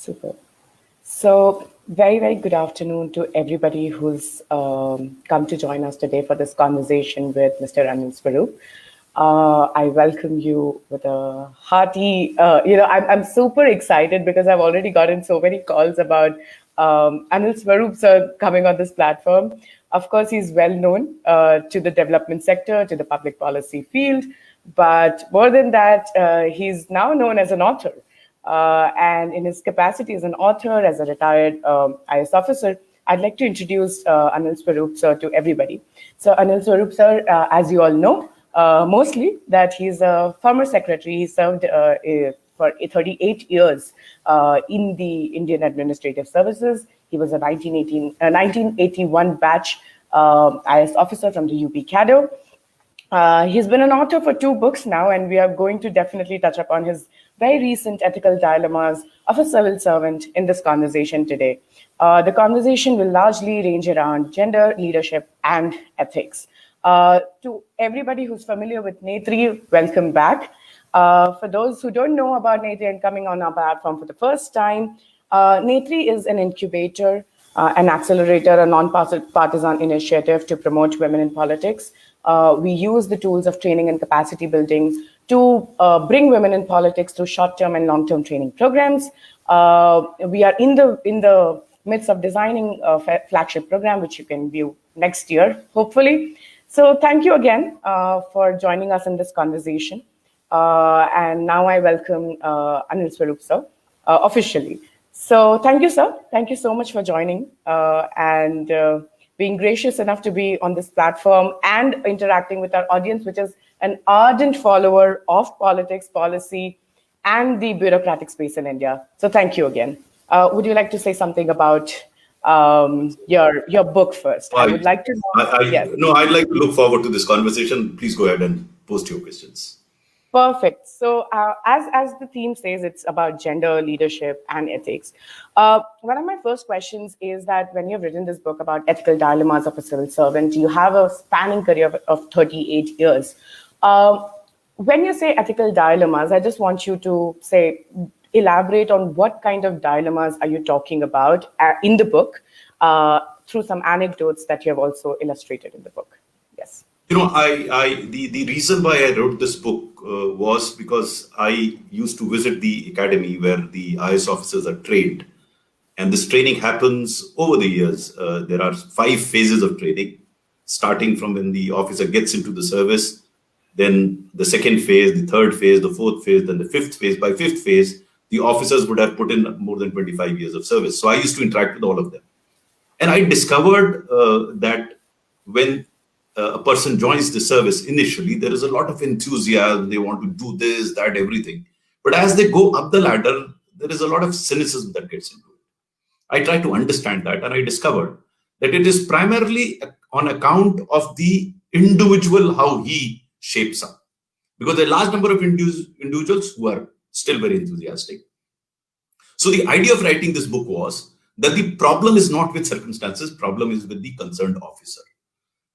Super. So, very, very good afternoon to everybody who's come to join us today for this conversation with Mr. Anil Swarup. I welcome you with a hearty, I'm super excited because I've already gotten so many calls about Anil Swarup sir coming on this platform. Of course, he's well known to the development sector, to the public policy field, but more than that, he's now known as an author. And in his capacity as an author, as a retired IS officer, I'd like to introduce Anil Swarup sir to everybody. So Anil Swarup sir, as you all know, mostly that he's a former secretary. He served for 38 years in the Indian Administrative Services. He was a 1981 batch IS officer from the UP Cadre. He's been an author for 2 books now, and we are going to definitely touch upon his very recent ethical dilemmas of a civil servant in this conversation today. The conversation will largely range around gender, leadership, and ethics. To everybody who's familiar with NETRI, welcome back. For those who don't know about NETRI and coming on our platform for the first time, NETRI is an incubator, an accelerator, a non-partisan initiative to promote women in politics. We use the tools of training and capacity building to bring women in politics through short-term and long-term training programs. We are in the midst of designing a flagship program, which you can view next year, hopefully. So thank you again for joining us in this conversation. And now I welcome Anil Swarup sir officially. So thank you, sir. Thank you so much for joining and being gracious enough to be on this platform and interacting with our audience, which is an ardent follower of politics, policy, and the bureaucratic space in India. So thank you again. Would you like to say something about your book first? I would like to know. Yes. No, I'd like to look forward to this conversation. Please go ahead and post your questions. Perfect. So as the theme says, it's about gender, leadership, and ethics. One of my first questions is that when you've written this book about ethical dilemmas of a civil servant, you have a spanning career of 38 years. When you say ethical dilemmas, I just want you to elaborate on what kind of dilemmas are you talking about in the book through some anecdotes that you have also illustrated in the book. Yes. You know, the reason why I wrote this book was because I used to visit the academy where the IS officers are trained. And this training happens over the years. There are 5 phases of training, starting from when the officer gets into the service, then the 2nd phase, the 3rd phase, the 4th phase, then the 5th phase. By 5th phase, the officers would have put in more than 25 years of service. So I used to interact with all of them. And I discovered that when a person joins the service initially, there is a lot of enthusiasm. They want to do this, that, everything. But as they go up the ladder, there is a lot of cynicism that gets into it. I tried to understand that, and I discovered that it is primarily on account of the individual, how he shapes up. Because there are a large number of individuals who are still very enthusiastic. So the idea of writing this book was that the problem is not with circumstances, problem is with the concerned officer.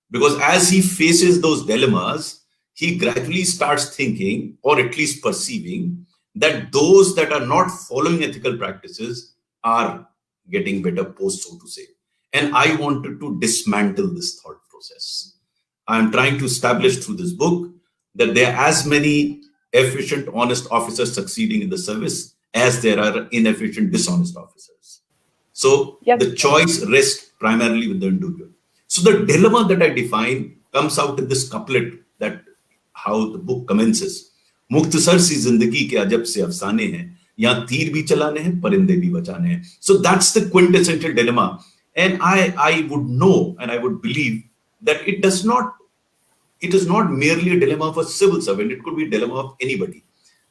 Because as he faces those dilemmas, he gradually starts thinking, or at least perceiving, that those that are not following ethical practices are getting better posts, so to say. And I wanted to dismantle this thought process. I'm trying to establish through this book that there are as many efficient, honest officers succeeding in the service as there are inefficient, dishonest officers. So the choice rests primarily with the individual. So the dilemma that I define comes out in this couplet, that how the book commences. मुख्तसर सी जिंदगी के अजब से अफसाने हैं, यहाँ तीर भी चलाने हैं, परिंदे भी बचाने हैं. So that's the quintessential dilemma. And I would know and I would believe that it is not merely a dilemma of a civil servant. It could be a dilemma of anybody.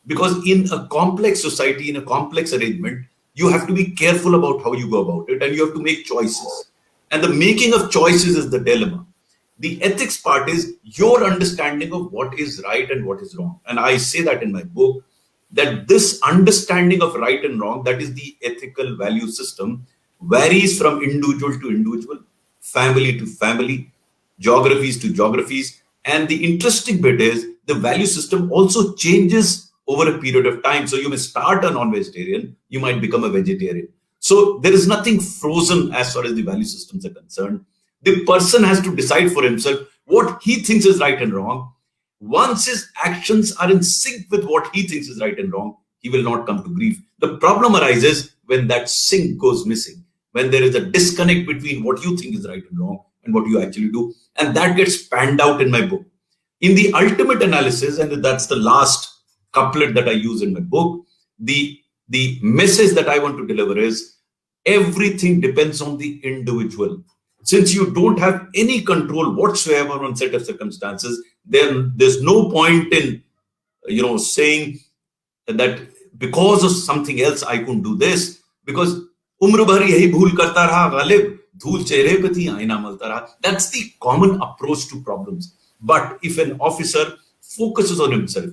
Because in a complex society, in a complex arrangement, you have to be careful about how you go about it, and you have to make choices. And the making of choices is the dilemma. The ethics part is your understanding of what is right and what is wrong. And I say that in my book, that this understanding of right and wrong, that is the ethical value system, varies from individual to individual, family to family, geographies to geographies. And the interesting bit is the value system also changes over a period of time. So you may start a non-vegetarian, you might become a vegetarian. So there is nothing frozen as far as the value systems are concerned. The person has to decide for himself what he thinks is right and wrong. Once his actions are in sync with what he thinks is right and wrong, he will not come to grief. The problem arises when that sync goes missing, when there is a disconnect between what you think is right and wrong and what you actually do. And that gets panned out in my book. In the ultimate analysis, and that's the last couplet that I use in my book, the message that I want to deliver is everything depends on the individual. Since you don't have any control whatsoever on set of circumstances, then there's no point in saying that because of something else I couldn't do this, because umr bhar yahi bhool karta raha ghalib, धूल चेहरे पे थी आईना मलता रहा. That's the common approach to problems. But if an officer focuses on himself,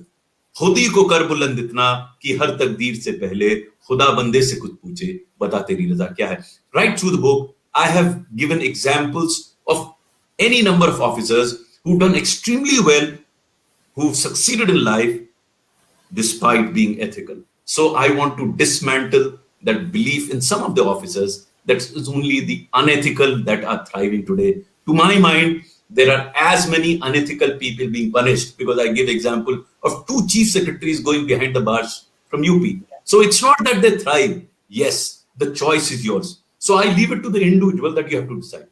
खुदी को कर बुलंद इतना कि हर तकदीर से पहले खुदा बंदे से कुछ पूछे बता तेरी रजा क्या है. Right through the book, I have given examples of any number of officers who've done extremely well, who've succeeded in life despite being ethical. So I want to dismantle that belief in some of the officers that it's only the unethical that are thriving today. To my mind, there are as many unethical people being punished, because I give example of 2 chief secretaries going behind the bars from UP. So it's not that they thrive. Yes, the choice is yours. So I leave it to the individual that you have to decide.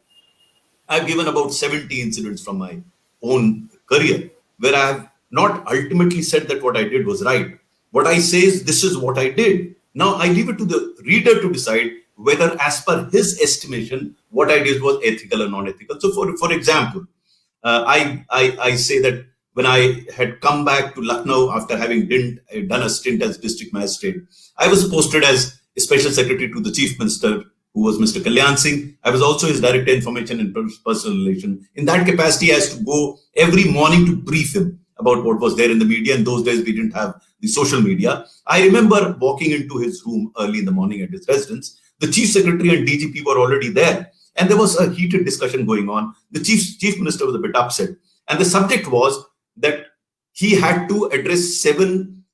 I've given about 70 incidents from my own career where I have not ultimately said that what I did was right. What I say is this is what I did. Now I leave it to the reader to decide whether as per his estimation, what I did was ethical or non-ethical. So for example, I say that when I had come back to Lucknow after having done a stint as district magistrate, I was posted as a special secretary to the chief minister, who was Mr. Kalyan Singh. I was also his director information and personal relation. In that capacity, I used to go every morning to brief him about what was there in the media. In those days, we didn't have the social media. I remember walking into his room early in the morning at his residence. The chief secretary and DGP were already there, and there was a heated discussion going on. The chief minister was a bit upset, and the subject was that he had to address 7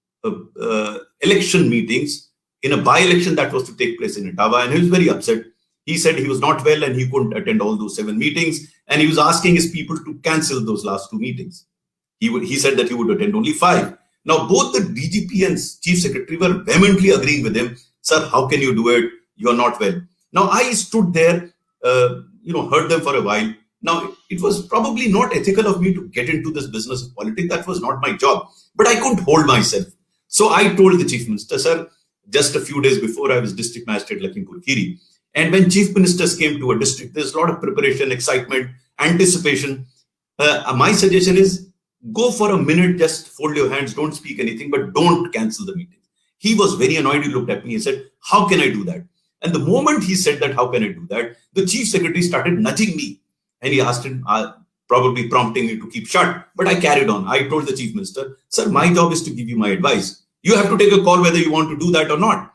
election meetings in a by-election that was to take place in Etawah, and he was very upset. He said he was not well and he couldn't attend all those 7 meetings, and he was asking his people to cancel those last 2 meetings. He said that he would attend only 5. Now, both the DGP and chief secretary were vehemently agreeing with him. Sir, how can you do it? You are not well. Now, I stood there, heard them for a while. Now, it was probably not ethical of me to get into this business of politics. That was not my job. But I couldn't hold myself. So I told the chief minister, sir, just a few days before I was district magistrate Lakhimpur Kheri. And when chief ministers came to a district, there's a lot of preparation, excitement, anticipation. My suggestion is go for a minute, just fold your hands, don't speak anything, but don't cancel the meeting. He was very annoyed. He looked at me and said, how can I do that? And the moment he said that, how can I do that? The chief secretary started nudging me. And he asked him, probably prompting me to keep shut. But I carried on. I told the chief minister, sir, my job is to give you my advice. You have to take a call whether you want to do that or not.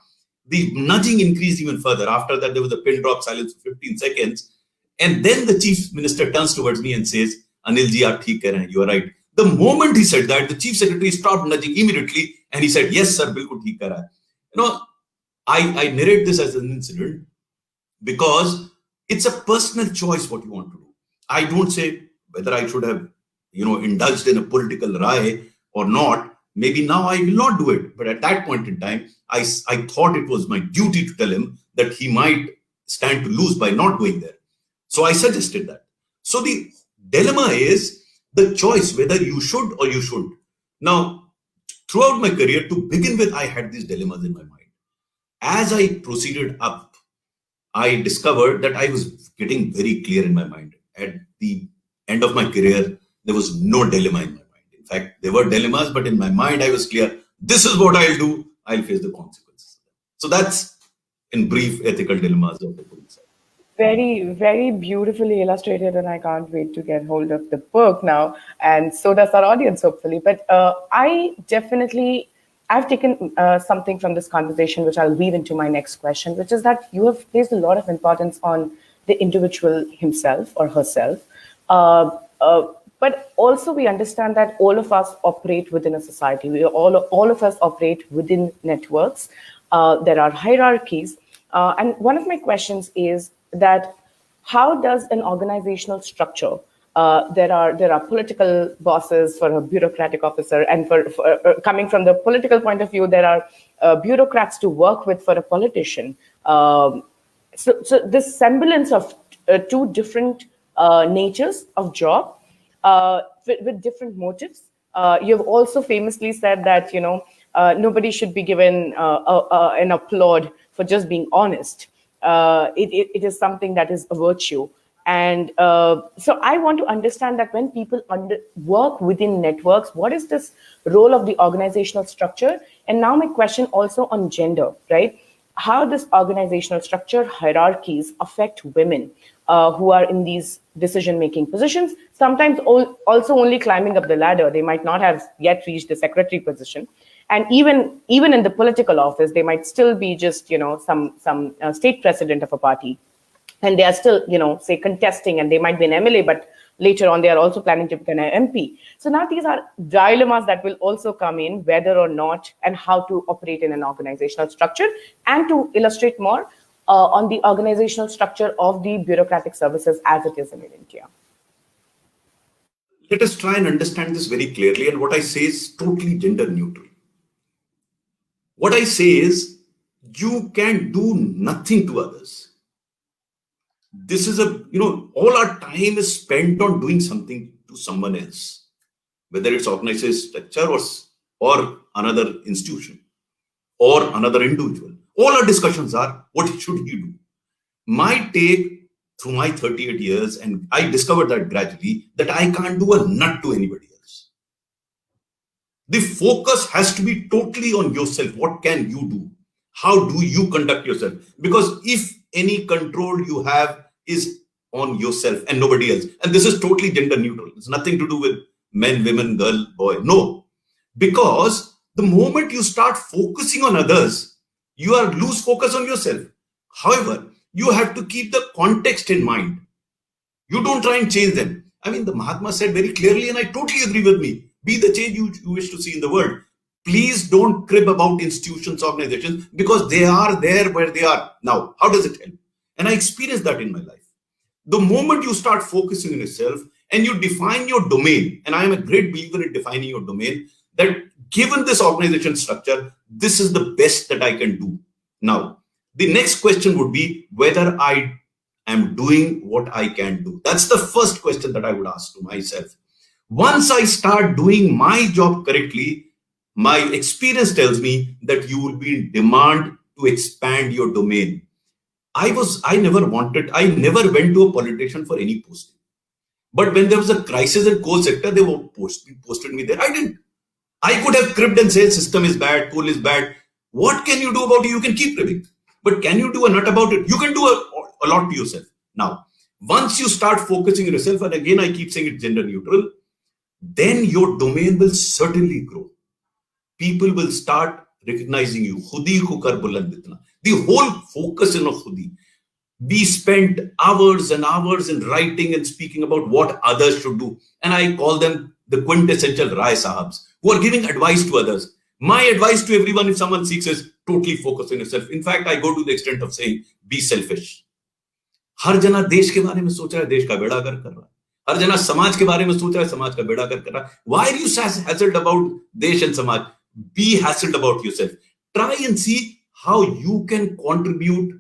The nudging increased even further. After that, there was a pin drop silence for 15 seconds. And then the chief minister turns towards me and says, Anil ji, aap theek keh rahe hain. You are right. The moment he said that, the chief secretary stopped nudging immediately. And he said, yes, sir, bilkul theek keh raha hai. I narrate this as an incident because it's a personal choice what you want to do. I don't say whether I should have, indulged in a political rai or not. Maybe now I will not do it. But at that point in time, I thought it was my duty to tell him that he might stand to lose by not going there. So I suggested that. So the dilemma is the choice whether you should or you shouldn't. Now, throughout my career, to begin with, I had these dilemmas in my mind. As I proceeded up, I discovered that I was getting very clear in my mind. At the end of my career, there was no dilemma in my mind. In fact, there were dilemmas, but in my mind, I was clear. This is what I'll do. I'll face the consequences. So that's, in brief, ethical dilemmas of the police. Very, very beautifully illustrated, and I can't wait to get hold of the book now. And so does our audience, hopefully. But I've taken something from this conversation, which I'll weave into my next question, which is that you have placed a lot of importance on the individual himself or herself. But also we understand that all of us operate within a society. All of us operate within networks. There are hierarchies. And one of my questions is that how does an organizational structure, there are political bosses for a bureaucratic officer, and for coming from the political point of view, there are bureaucrats to work with for a politician. So this semblance of two different natures of job, with different motives. You've also famously said that nobody should be given an applaud for just being honest. It is something that is a virtue. And so I want to understand that when people work within networks, what is this role of the organizational structure? And now my question also on gender, right? How does organizational structure hierarchies affect women who are in these decision-making positions? Sometimes also only climbing up the ladder. They might not have yet reached the secretary position. And even in the political office, they might still be just, some state president of a party. And they are still, say, contesting, and they might be an MLA, but later on they are also planning to become an MP. So now these are dilemmas that will also come in, whether or not and how to operate in an organizational structure. And to illustrate more on the organizational structure of the bureaucratic services as it is in India. Let us try and understand this very clearly. And what I say is totally gender neutral. What I say is you can do nothing to others. This is all our time is spent on doing something to someone else, whether it's organizational structure or another institution or another individual. All our discussions are, what should you do? My take through my 38 years, and I discovered that gradually, that I can't do a nut to anybody else. The focus has to be totally on yourself. What can you do? How do you conduct yourself? Because if any control you have is on yourself and nobody else, and this is totally gender neutral. It's nothing to do with men, women, girl, boy. No, because the moment you start focusing on others, you lose focus on yourself. However, you have to keep the context in mind. You don't try and change them. I mean, the Mahatma said very clearly, and I totally agree with me, be the change you wish to see in the world. Please don't crib about institutions, organizations, because they are there where they are. Now, how does it help? And I experienced that in my life. The moment you start focusing on yourself and you define your domain, and I am a great believer in defining your domain, that given this organization structure, this is the best that I can do. Now, the next question would be whether I am doing what I can do. That's the first question that I would ask to myself. Once I start doing my job correctly, my experience tells me that you will be in demand to expand your domain. I never went to a politician for any posting. But when there was a crisis in coal sector, they posted me there. I didn't. I could have cribbed and said system is bad, coal is bad. What can you do about it? You can keep cribbing. But can you do a nut about it? You can do a lot to yourself. Now, once you start focusing on yourself, and again, I keep saying it's gender neutral, then your domain will certainly grow. People will start recognizing you. Khudi ko kar buland itna. The whole focus in Khudi. We spent hours and hours in writing and speaking about what others should do. And I call them the quintessential Rai Sahabs, who are giving advice to others. My advice to everyone, if someone seeks, is totally focus on yourself. In fact, I go to the extent of saying, be selfish. हर जना देश के बारे में सोच रहा है, देश का बेड़ा गर्क कर रहा है. हर जना समाज के बारे में सोच रहा है, समाज का बेड़ा गर्क कर रहा है. Why are you hassled about देश and समाज? Be hassled about yourself. Try and see how you can contribute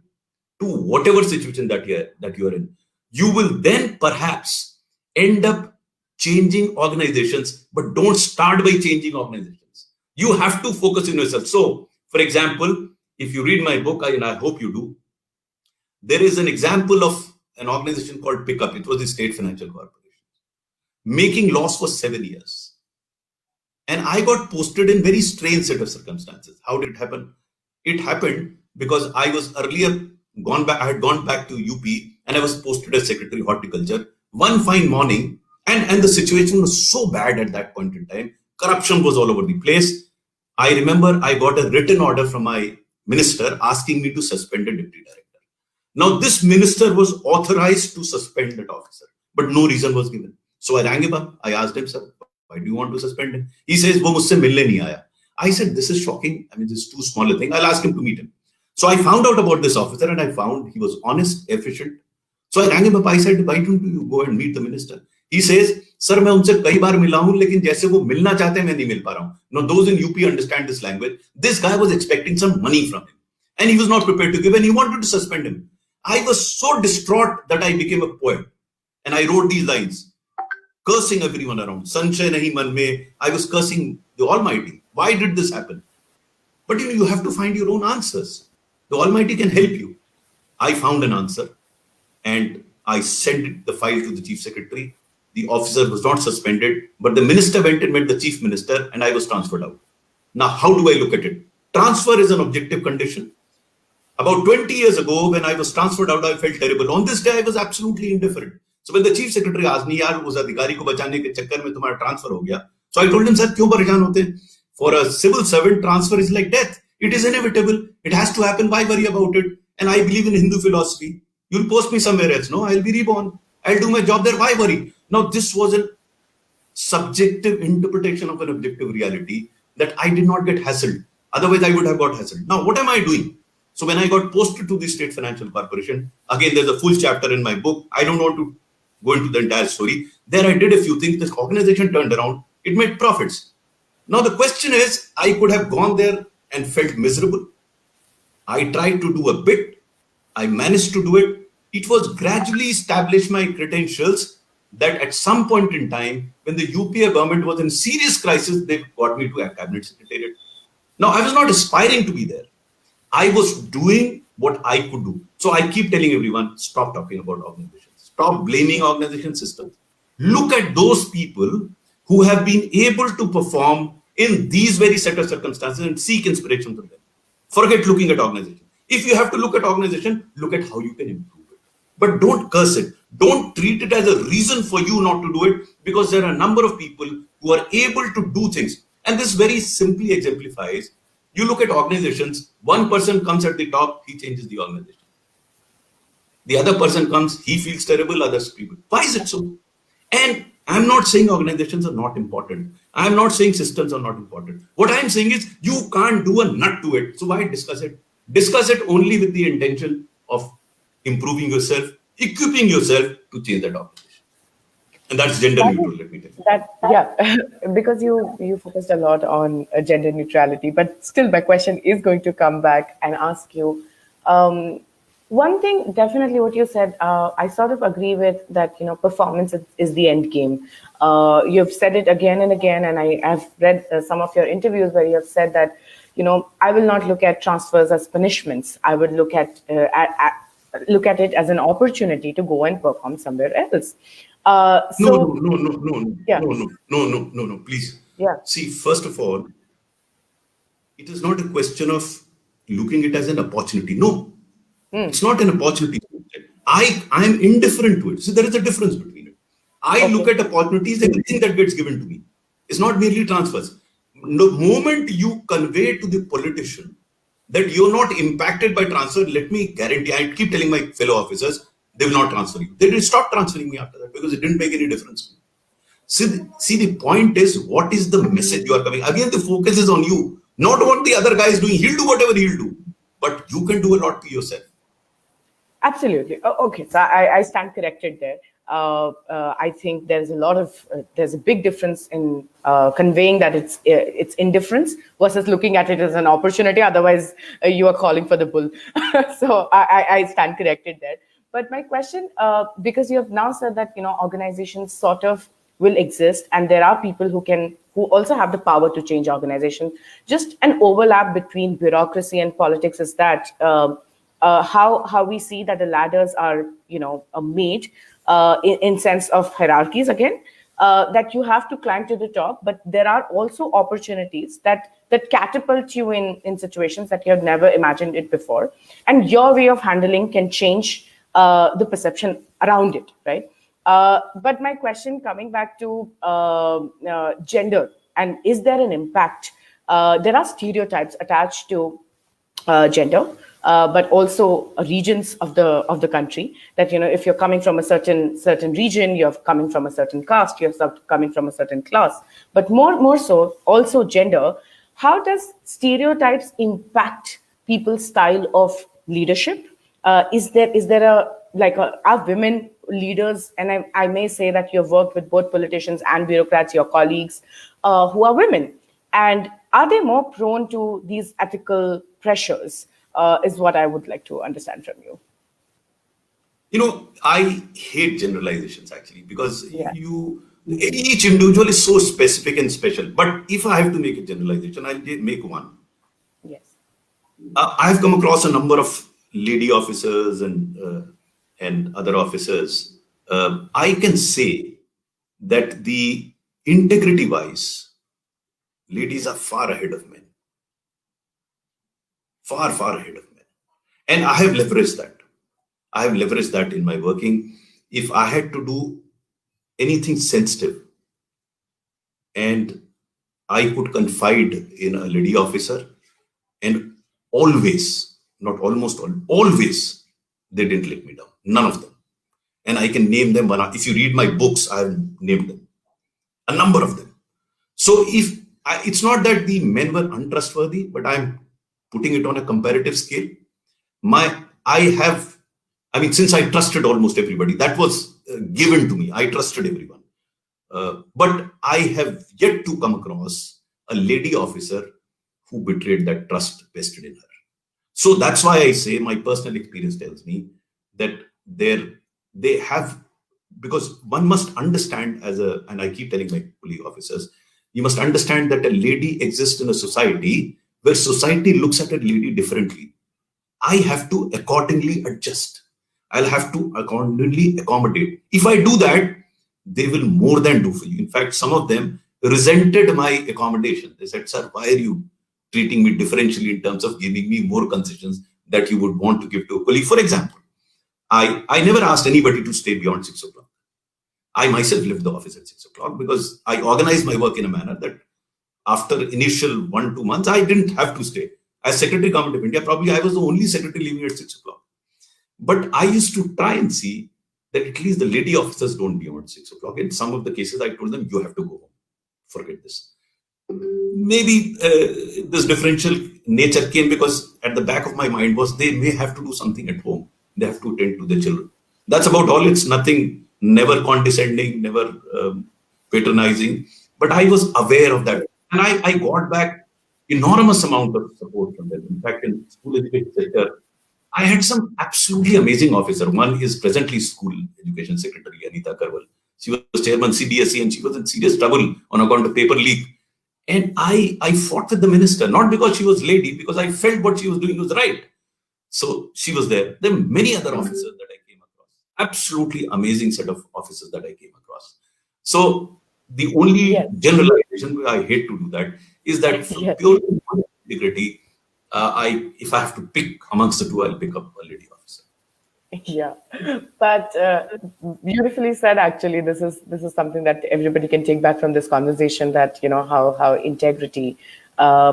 to whatever situation that you are in. You will then perhaps end up changing organizations, but don't start by changing organizations. You have to focus on yourself. So, for example, if you read my book, and I hope you do, there is an example of an organization called Pickup. It was the State Financial Corporation, making loss for 7 years. And I got posted in very strange set of circumstances. How did it happen? It happened because I was earlier I had gone back to UP and I was posted as Secretary of Horticulture. One fine morning, and the situation was so bad at that point in time. Corruption was all over the place. I remember I got a written order from my minister asking me to suspend a deputy director. Now, this minister was authorized to suspend that officer, but no reason was given. So I rang him up. I asked him, sir, why do you want to suspend him? He says, wo mujhse milne nahi aaya. I said, this is shocking. I mean, this is too small a thing. I'll ask him to meet him. So I found out about this officer and I found he was honest, efficient. So I rang him up. I said, why don't you go and meet the minister? He says, sir, मैं उनसे कई बार मिला हूं, लेकिन जैसे वो मिलना चाहते हैं मैं नहीं मिल पा रहा हूं. Now, those in UP understand this language. This guy was expecting some money from him and he was not prepared to give and he wanted to suspend him. I was so distraught that I became a poet and I wrote these lines, cursing everyone around. Sanchay nahi man mein. I was cursing the Almighty. Why did this happen? But you have to find your own answers. The Almighty can help you. I found an answer and I sent the file to the Chief Secretary. The officer was not suspended, but the minister went and met the Chief Minister and I was transferred out. Now, how do I look at it? Transfer is an objective condition. About 20 years ago, when I was transferred out, I felt terrible. On this day, I was absolutely indifferent. So when the Chief Secretary asked me, yaar, us adhikari ko bachane ke chakkar mein tumhara transfer ho gaya. So I told him, sir, kyun pareshan hote? For a civil servant, transfer is like death. It is inevitable. It has to happen. Why worry about it? And I believe in Hindu philosophy. You'll post me somewhere else. No, I'll be reborn. I'll do my job there. Why worry? Now, this was a subjective interpretation of an objective reality that I did not get hassled. Otherwise, I would have got hassled. Now, what am I doing? So when I got posted to the State Financial Corporation, again, there's a full chapter in my book. I don't want to go into the entire story. There I did a few things. This organization turned around. It made profits. Now, the question is, I could have gone there and felt miserable. I tried to do a bit. I managed to do it. It was gradually established my credentials that at some point in time, when the UPA government was in serious crisis, they got me to a cabinet secretariat. Now, I was not aspiring to be there. I was doing what I could do. So I keep telling everyone, stop talking about organizations. Stop blaming organization systems. Look at those people who have been able to perform in these very set of circumstances and seek inspiration from them. Forget looking at organization. If you have to look at organization, look at how you can improve it. But don't curse it. Don't treat it as a reason for you not to do it, because there are a number of people who are able to do things. And this very simply exemplifies. You look at organizations, one person comes at the top, he changes the organization. The other person comes, he feels terrible, others people. Why is it so? And I'm not saying organizations are not important. I'm not saying systems are not important. What I'm saying is you can't do a nut to it. So why discuss it? Discuss it only with the intention of improving yourself, equipping yourself to change that organization. And that's gender neutral, let me tell you. Yeah, because you focused a lot on gender neutrality, but still my question is going to come back and ask you, one thing, definitely what you said, I sort of agree with that, performance is the end game. You've said it again and again, and I have read some of your interviews where you have said that, I will not look at transfers as punishments. I would look at it as an opportunity to go and perform somewhere else. No, please. Yeah. See, first of all, it is not a question of looking at it as an opportunity. No, it's not an opportunity. I am indifferent to it. See, there is a difference between it. I look at opportunities, everything that gets given to me. It's not merely transfers. The moment you convey to the politician that you're not impacted by transfer, let me guarantee, I keep telling my fellow officers, they will not transfer you. They will stop transferring me after that because it didn't make any difference. See, the point is, what is the message you are coming? Again, the focus is on you, not what the other guy is doing. He'll do whatever he'll do, but you can do a lot to yourself. Absolutely. Okay, so I stand corrected there. I think there's a big difference in conveying that it's indifference versus looking at it as an opportunity. Otherwise, you are calling for the bull. So I stand corrected there. But my question, because you have now said that organizations sort of will exist, and there are people who also have the power to change organization. Just an overlap between bureaucracy and politics is that. How we see that the ladders are made in sense of hierarchies again, that you have to climb to the top, but there are also opportunities that catapult you in situations that you have never imagined it before, and your way of handling can change the perception around it, right? But my question, coming back to gender, and is there an impact? There are stereotypes attached to gender. but also regions of the country. That if you're coming from a certain region, you're coming from a certain caste, you're coming from a certain class, but more so also gender. How does stereotypes impact people's style of leadership? Is there are women leaders? And I may say that you've worked with both politicians and bureaucrats, your colleagues, who are women. And are they more prone to these ethical pressures? Is what I would like to understand from you. I hate generalizations actually, because Yeah. each individual is so specific and special. But if I have to make a generalization, I'll make one. Yes. I've come across a number of lady officers and other officers. I can say that the integrity wise, ladies are far ahead of men, far ahead of men, and I have leveraged that. I have leveraged that in my working. If I had to do anything sensitive and I could confide in a lady officer, and always, not almost always, they didn't let me down. None of them. And I can name them. If you read my books, I have named them, a number of them. So it's not that the men were untrustworthy, but I'm putting it on a comparative scale. Since I trusted almost everybody, that was given to me. I trusted everyone. But I have yet to come across a lady officer who betrayed that trust vested in her. So that's why I say my personal experience tells me that they have, because one must understand and I keep telling my police officers, you must understand that a lady exists in a society where society looks at a lady differently. I have to accordingly adjust. I'll have to accordingly accommodate. If I do that, they will more than do for you. In fact, some of them resented my accommodation. They said, "Sir, why are you treating me differentially in terms of giving me more concessions that you would want to give to a colleague?" For example, I never asked anybody to stay beyond 6 o'clock. I myself left the office at 6 o'clock because I organized my work in a manner that after initial 1-2 months, I didn't have to stay. As Secretary Government of India, probably I was the only secretary leaving at 6 o'clock. But I used to try and see that at least the lady officers don't beyond 6 o'clock. In some of the cases, I told them, you have to go home. Forget this. Maybe this differential nature came because at the back of my mind was they may have to do something at home. They have to attend to their children. That's about all. It's nothing, never condescending, never patronizing. But I was aware of that. And I got back enormous amount of support from them. In fact, in school education sector, I had some absolutely amazing officer. One is presently school education secretary, Anita Karwal. She was chairman CBSE and she was in serious trouble on account of paper leak. And I fought with the minister, not because she was lady, because I felt what she was doing was right. So she was there. There were many other officers that I came across. Absolutely amazing set of officers that I came across. So the only generalization, I hate to do that, is that for pure integrity, if I have to pick amongst the two, I'll pick up a lady officer. Yeah, but beautifully said. Actually, this is something that everybody can take back from this conversation. That how integrity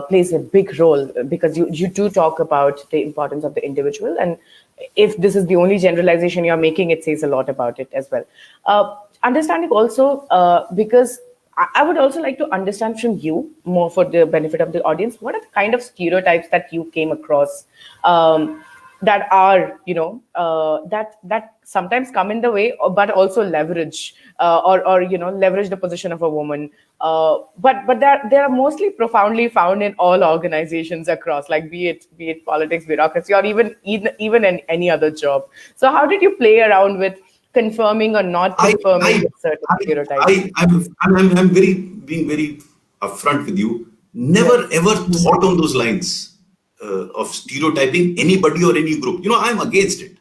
plays a big role, because you do talk about the importance of the individual, and if this is the only generalization you're making, it says a lot about it as well. Understanding also, because I would also like to understand from you, more for the benefit of the audience, what are the kind of stereotypes that you came across that are, that sometimes come in the way, but also leverage or leverage the position of a woman. But they are mostly profoundly found in all organizations across, like be it politics, bureaucracy, or even in any other job. So how did you play around with confirming or not confirming certain stereotypes? I'm being very upfront with you. Never ever thought on those lines of stereotyping anybody or any group. I'm against it.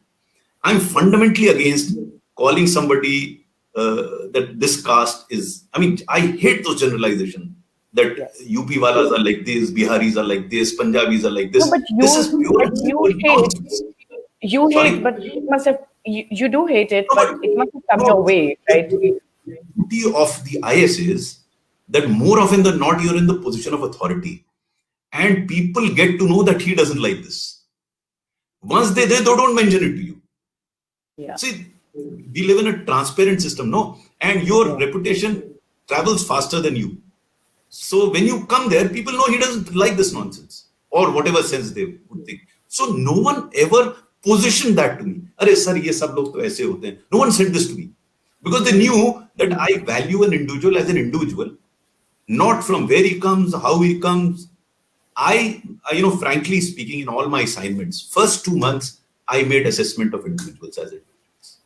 I'm fundamentally against calling somebody that this caste is. I hate those generalizations that UP walas are like this, Biharis are like this, Punjabis are like this. No, but this is pure nonsense. You hate, but it must have. You do hate it, but it must have come your way, right? The beauty of the IS is that more often than not, you're in the position of authority, and people get to know that he doesn't like this. Once they don't mention it to you. Yeah. See, we live in a transparent system, no? And your reputation travels faster than you. So when you come there, people know he doesn't like this nonsense or whatever sense they would think. So no one ever positioned that to me. Arey sir, ye sab log to aise hote hain. No one said this to me because they knew that I value an individual as an individual, not from where he comes, how he comes. Frankly speaking, in all my assignments, first 2 months, I made assessment of individuals as individuals.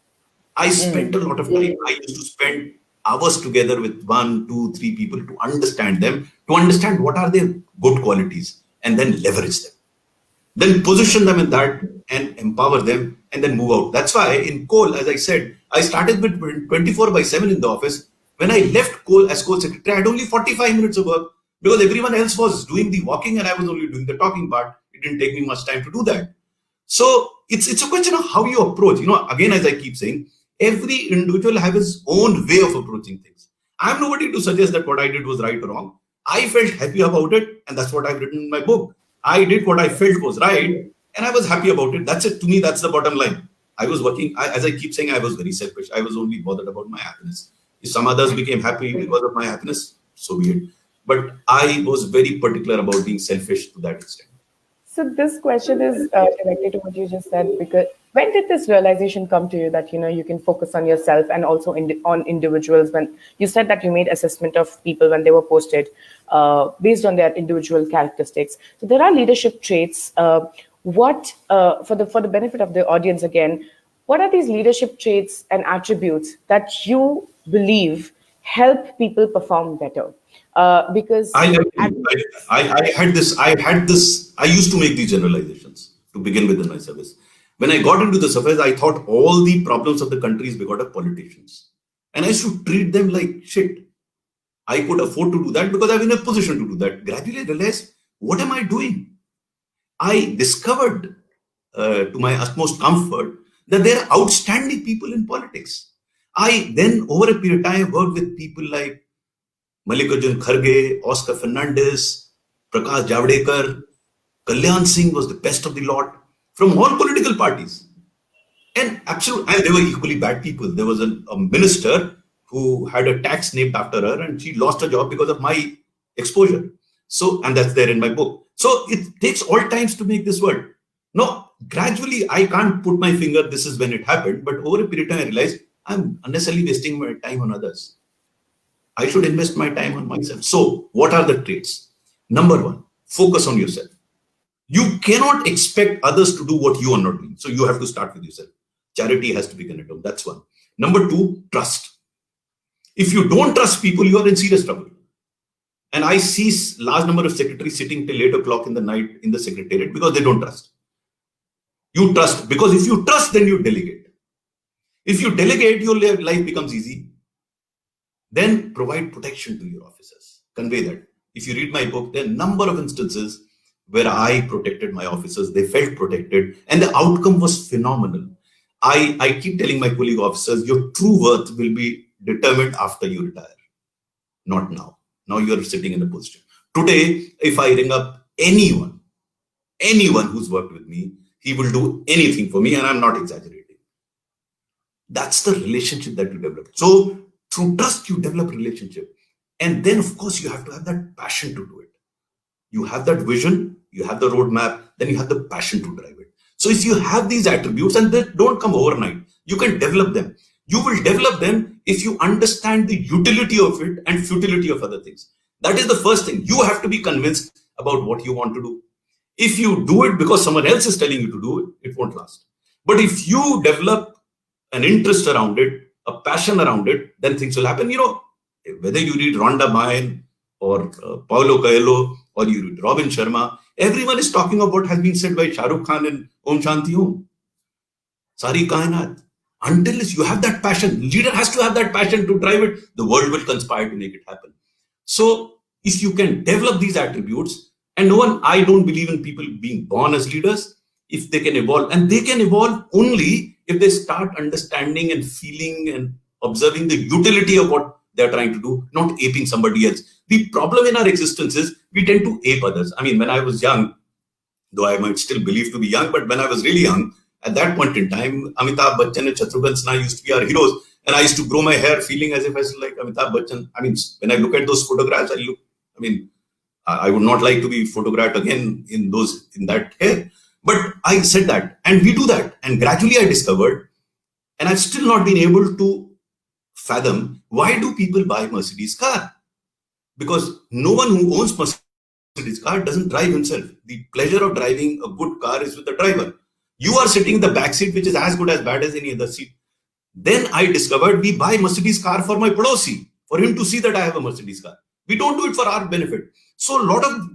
I spent a lot of time. I used to spend hours together with 1, 2, 3 people to understand them, to understand what are their good qualities, and then leverage them. Then position them in that and empower them and then move out. That's why in coal, as I said, I started with 24/7 in the office. When I left coal as coal secretary, I had only 45 minutes of work because everyone else was doing the walking and I was only doing the talking part. It didn't take me much time to do that. So it's a question of how you approach. Again, as I keep saying, every individual have his own way of approaching things. I'm nobody to suggest that what I did was right or wrong. I felt happy about it, and that's what I've written in my book. I did what I felt was right, and I was happy about it. That's it. To me, that's the bottom line. I was working, as I keep saying, I was very selfish. I was only bothered about my happiness. If some others became happy because of my happiness, so be it. But I was very particular about being selfish to that extent. So this question is connected to what you just said, because when did this realization come to you that you can focus on yourself and also on individuals? When you said that you made assessment of people when they were posted based on their individual characteristics. So there are leadership traits. What for the benefit of the audience again? What are these leadership traits and attributes that you believe help people perform better? Because I, at I had this, I used to make these generalizations to begin with in my service. When I got into the service, I thought all the problems of the country is because of politicians. And I used to treat them like shit. I could afford to do that because I'm in a position to do that. Gradually, I realized, what am I doing? I discovered, to my utmost comfort, that there are outstanding people in politics. I then, over a period of time, worked with people like Mallikarjun Kharge, Oscar Fernandez, Prakash Javadekar, Kalyan Singh was the best of the lot from all political parties. And absolutely, and they were equally bad people. There was a minister who had a tax named after her, and she lost her job because of my exposure. So, and that's there in my book. So it takes all times to make this world. No, gradually, I can't put my finger, this is when it happened, but over a period of time, I realized I'm unnecessarily wasting my time on others. I should invest my time on myself. So, what are the traits? Number one, focus on yourself. You cannot expect others to do what you are not doing. So, you have to start with yourself. Charity has to begin at home. That's one. Number two, trust. If you don't trust people, you are in serious trouble. And I see large number of secretaries sitting till 8 o'clock in the night in the secretariat because they don't trust. You trust, because if you trust, then you delegate. If you delegate, your life becomes easy. Then provide protection to your officers. Convey that. If you read my book, there are a number of instances where I protected my officers. They felt protected, and the outcome was phenomenal. I keep telling my colleague officers, your true worth will be determined after you retire, not now. Now you are sitting in a position. Today, if I ring up anyone who's worked with me, he will do anything for me, and I'm not exaggerating. That's the relationship that you develop. So through trust, you develop relationship. And then, of course, you have to have that passion to do it. You have that vision, you have the roadmap, then you have the passion to drive it. So if you have these attributes, and they don't come overnight, you can develop them. You will develop them if you understand the utility of it and futility of other things. That is the first thing. You have to be convinced about what you want to do. If you do it because someone else is telling you to do it, it won't last. But if you develop an interest around it, a passion around it, then things will happen. Whether you read Rhonda Byrne or Paulo Coelho or you read Robin Sharma, everyone is talking about what has been said by Shah Rukh Khan in Om Shanti Om. Sari Kainat. Until you have that passion, leader has to have that passion to drive it, the world will conspire to make it happen. So if you can develop these attributes, and I don't believe in people being born as leaders, if they can evolve, and they can evolve only if they start understanding and feeling and observing the utility of what they're trying to do, not aping somebody else. The problem in our existence is we tend to ape others. I mean, when I was young, though I might still believe to be young, but when I was really young, at that point in time, Amitabh Bachchan and Shatrughan Sinha used to be our heroes. And I used to grow my hair feeling as if I was like Amitabh Bachchan. I mean, when I look at those photographs, I would not like to be photographed again in that hair. But I said that, and we do that. And gradually I discovered, and I've still not been able to fathom, why do people buy Mercedes car? Because no one who owns Mercedes car doesn't drive himself. The pleasure of driving a good car is with the driver. You are sitting in the back seat, which is as good as bad as any other seat. Then I discovered we buy Mercedes car for my Padosi, for him to see that I have a Mercedes car. We don't do it for our benefit. So a lot of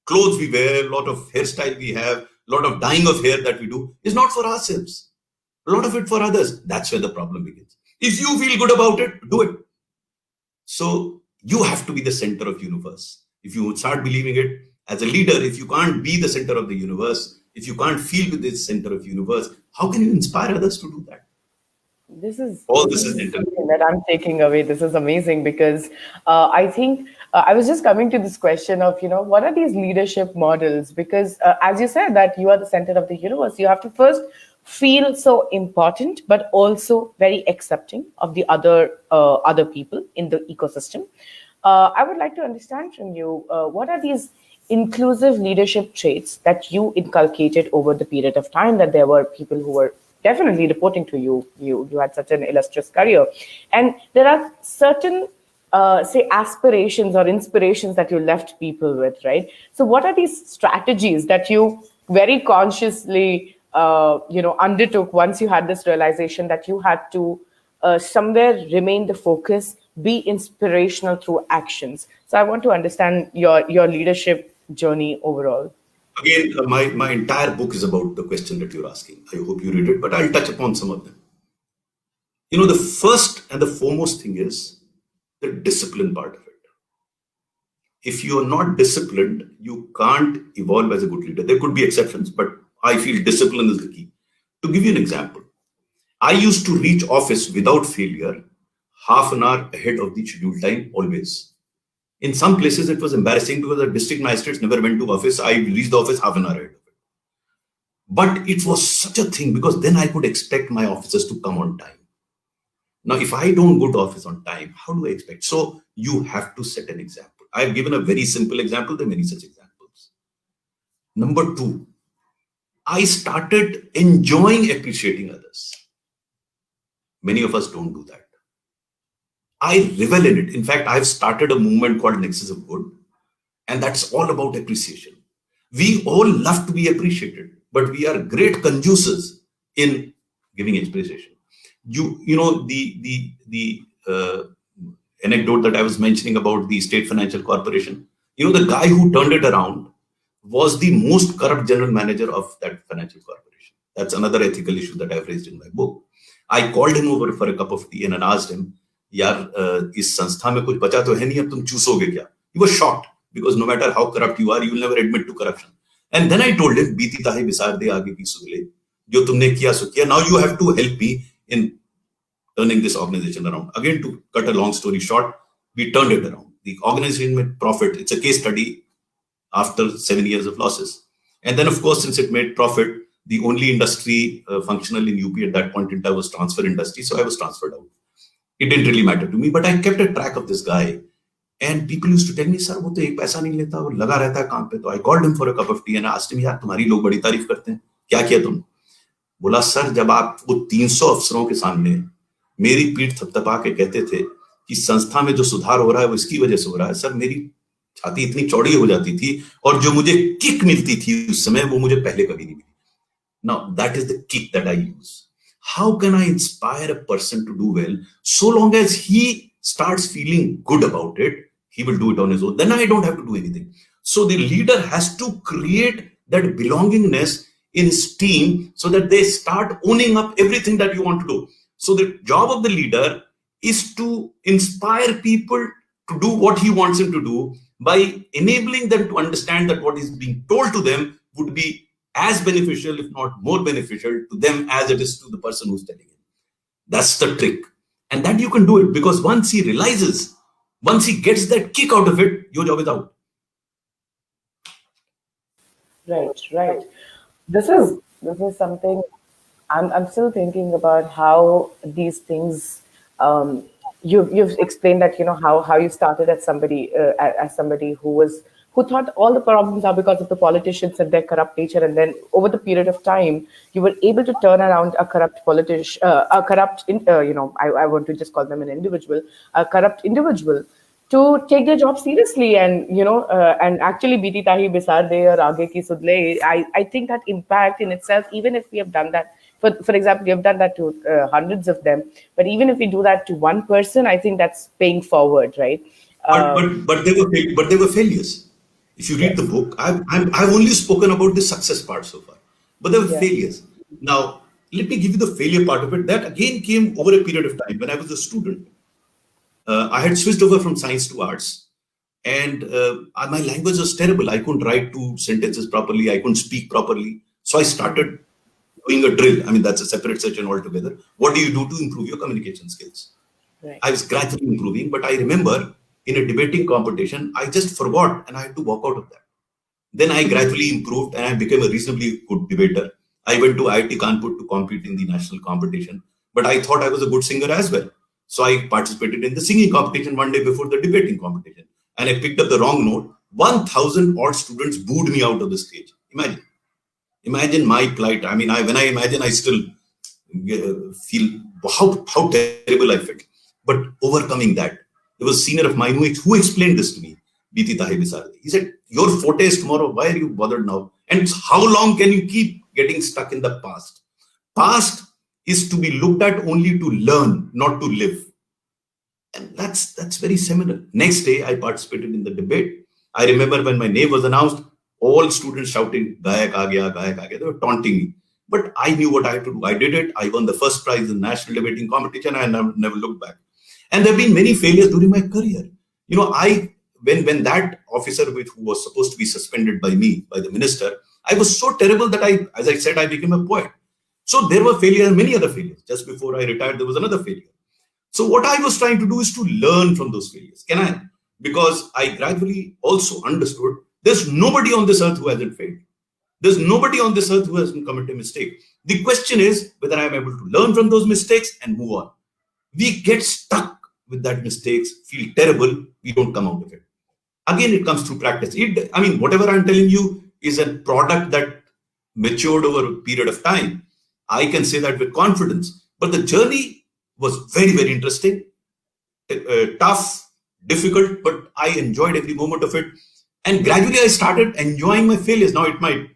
clothes we wear, a lot of hairstyle we have, a lot of dyeing of hair that we do is not for ourselves. A lot of it for others. That's where the problem begins. If you feel good about it, do it. So you have to be the center of the universe. If you start believing it as a leader, if you can't be the center of the universe, if you can't feel with the center of the universe, how can you inspire others to do that? This is Something that I'm taking away. This is amazing because I think I was just coming to this question of, what are these leadership models? Because as you said that you are the center of the universe, you have to first feel so important, but also very accepting of the other people in the ecosystem. I would like to understand from you, what are these inclusive leadership traits that you inculcated over the period of time that there were people who were definitely reporting to you. You had such an illustrious career. And there are certain, say, aspirations or inspirations that you left people with, right? So what are these strategies that you very consciously, undertook once you had this realization that you had to somewhere remain the focus, be inspirational through actions? So I want to understand your leadership journey overall. Again, my entire book is about the question that you're asking. I hope you read it, but I'll touch upon some of them. The first and the foremost thing is the discipline part of it. If you are not disciplined, you can't evolve as a good leader. There could be exceptions, but I feel discipline is the key. To give you an example, I used to reach office without failure half an hour ahead of the scheduled time, always. In some places, it was embarrassing because the district magistrates never went to office. I reached the office half an hour ahead of it. But it was such a thing because then I could expect my officers to come on time. Now, if I don't go to office on time, how do I expect? So you have to set an example. I've given a very simple example. There are many such examples. Number two, I started enjoying appreciating others. Many of us don't do that. I revel in it. In fact, I've started a movement called Nexus of Good, and that's all about appreciation. We all love to be appreciated, but we are great conducers in giving appreciation. The anecdote that I was mentioning about the State Financial Corporation, the guy who turned it around was the most corrupt general manager of that financial corporation. That's another ethical issue that I've raised in my book. I called him over for a cup of tea and asked him, यार इस संस्था में कुछ बचा तो है नहीं, अब तुम चूसोगे क्या? He was shocked because no matter how corrupt you are, you will never admit to corruption. And then I told him, बीती ताही बिसार दे आगे की सुगले, जो तुमने किया सो किया. Now you have to help me in turning this organization around. Again, to cut a long story short, we turned it around. The organization made profit. It's a case study after 7 years of losses. And then, of course, since it made profit, the only industry functional in UP at that point in time was transfer industry. So I was transferred out. It didn't really matter to me, but I kept a track of this guy. And people used to tell me, sir, वो तो एक पैसा नहीं लेता, वो लगा रहता है काम पे. तो I called him for a cup of tea and I asked him, यार तुम्हारी लोग बड़ी तारीफ करते हैं, क्या किया तुम? बोला, सर जब आप वो 300 अफसरों के सामने मेरी पीठ थपथपा के कहते थे कि संस्था में जो सुधार हो रहा है वो इसकी वजह से हो रहा है, सर मेरी छाती इतनी चौड़ी हो जाती थी और जो मुझे किक मिलती थी उस समय वो मुझे पहले कभी नहीं मिली. Now that is the kick that I use. How can I inspire a person to do well? So long as he starts feeling good about it, he will do it on his own. Then I don't have to do anything. So the leader has to create that belongingness in his team so that they start owning up everything that you want to do. So the job of the leader is to inspire people to do what he wants them to do by enabling them to understand that what is being told to them would be as beneficial, if not more beneficial to them as it is to the person who's telling him. That's the trick. And that you can do it because once he realizes, once he gets that kick out of it, your job is out. Right. This is something I'm still thinking about how these things. Um, you've explained that how you started at somebody as somebody who thought all the problems are because of the politicians and their corrupt nature, and then over the period of time you were able to turn around a corrupt politician, a corrupt I want to just call them an individual, a corrupt individual, to take their job seriously, and and actually biti tahi bisar de or aage ki sud le. I think that impact in itself, even if we have done that for example, we have done that to hundreds of them, but even if we do that to one person, I think that's paying forward, right? But they were failures. If you read the Yes. book, I've only spoken about the success part so far, but there were Yeah. failures. Now, let me give you the failure part of it. That again came over a period of time when I was a student. I had switched over from science to arts, and my language was terrible. I couldn't write two sentences properly. I couldn't speak properly. So I started doing a drill. I mean, that's a separate session altogether. What do you do to improve your communication skills? Right. I was gradually improving, but I remember in a debating competition, I just forgot and I had to walk out of that. Then I gradually improved and I became a reasonably good debater. I went to IIT Kanpur to compete in the national competition, but I thought I was a good singer as well. So I participated in the singing competition one day before the debating competition, and I picked up the wrong note. 1,000 odd students booed me out of the stage. Imagine my plight. I mean, when I imagine, I still feel how terrible I felt. But overcoming that, there was a senior of mine who explained this to me, Biti Tahe Bisardi. He said, "Your forte is tomorrow. Why are you bothered now? And how long can you keep getting stuck in the past? Past is to be looked at only to learn, not to live." And that's very similar. Next day, I participated in the debate. I remember when my name was announced, all students shouting, Gayak aa gaya, Gayak aa gaya. They were taunting me. But I knew what I had to do. I did it. I won the first prize in the national debating competition, and I never looked back. And there have been many failures during my career. When that officer who was supposed to be suspended by me, by the minister, I was so terrible that as I said, I became a poet. So there were failures, many other failures. Just before I retired, there was another failure. So what I was trying to do is to learn from those failures. Because I gradually also understood there's nobody on this earth who hasn't failed. There's nobody on this earth who hasn't committed a mistake. The question is whether I'm able to learn from those mistakes and move on. We get stuck with that mistakes, feel terrible, we don't come out of it. Again, it comes through practice. Whatever I'm telling you is a product that matured over a period of time. I can say that with confidence. But the journey was very, very interesting, tough, difficult, but I enjoyed every moment of it. And gradually I started enjoying my failures. Now it might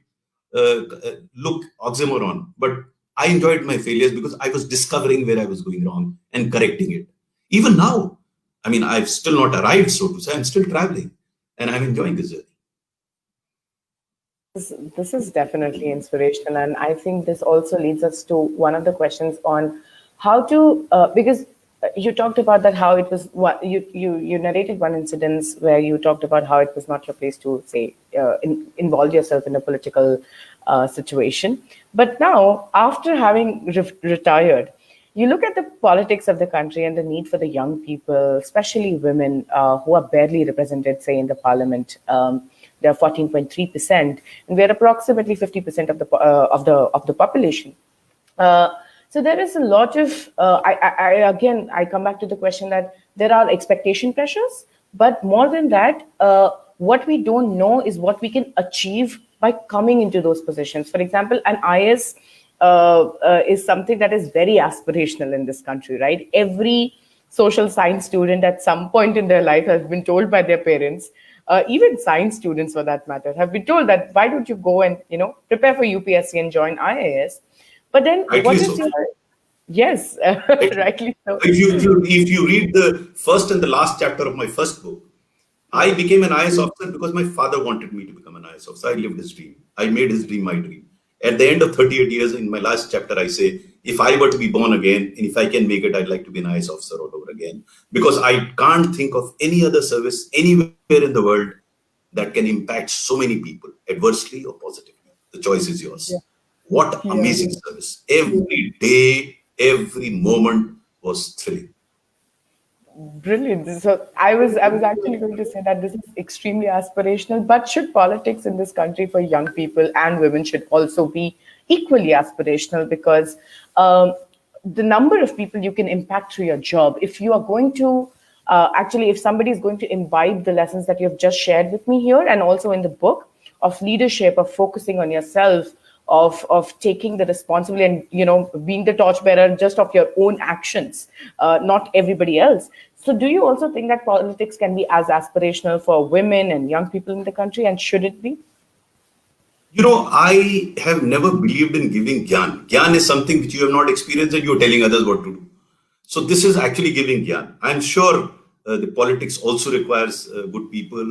look oxymoron, but I enjoyed my failures because I was discovering where I was going wrong and correcting it. Even now, I've still not arrived, so to say. I'm still traveling and I'm enjoying this journey. This is definitely inspirational, and I think this also leads us to one of the questions on how to because you talked about that, how it was what you narrated one incident where you talked about how it was not your place to say involve yourself in a political situation, but now after having retired, you look at the politics of the country and the need for the young people, especially women who are barely represented, say, in the parliament. They're 14.3%, and we're approximately 50% of the population. So there is a lot of. I come back to the question that there are expectation pressures, but more than that, what we don't know is what we can achieve by coming into those positions. For example, an IS is something that is very aspirational in this country, right? Every social science student at some point in their life has been told by their parents, even science students for that matter, have been told that why don't you go and prepare for UPSC and join IAS? But then, Rightly what is so. your yes, Rightly. rightly so. If you read the first and the last chapter of my first book, I Yeah. became an IS officer because my father wanted me to become an IS officer. I lived his dream. I made his dream my dream. At the end of 38 years, in my last chapter, I say, if I were to be born again, and if I can make it, I'd like to be an IS officer all over again. Because I can't think of any other service anywhere in the world that can impact so many people, adversely or positively. The choice is Yeah. yours. What Yeah. amazing service. Every day, every moment was thrilling. Brilliant. So I was actually going to say that this is extremely aspirational, but should politics in this country for young people and women should also be equally aspirational because the number of people you can impact through your job, if you are going to actually, if somebody is going to imbibe the lessons that you have just shared with me here and also in the book of leadership, of focusing on yourself, of taking the responsibility and being the torchbearer just of your own actions, not everybody else. So do you also think that politics can be as aspirational for women and young people in the country, and should it be? I have never believed in giving gyan. Gyan is something which you have not experienced and you're telling others what to do. So this is actually giving gyan. I'm sure the politics also requires good people,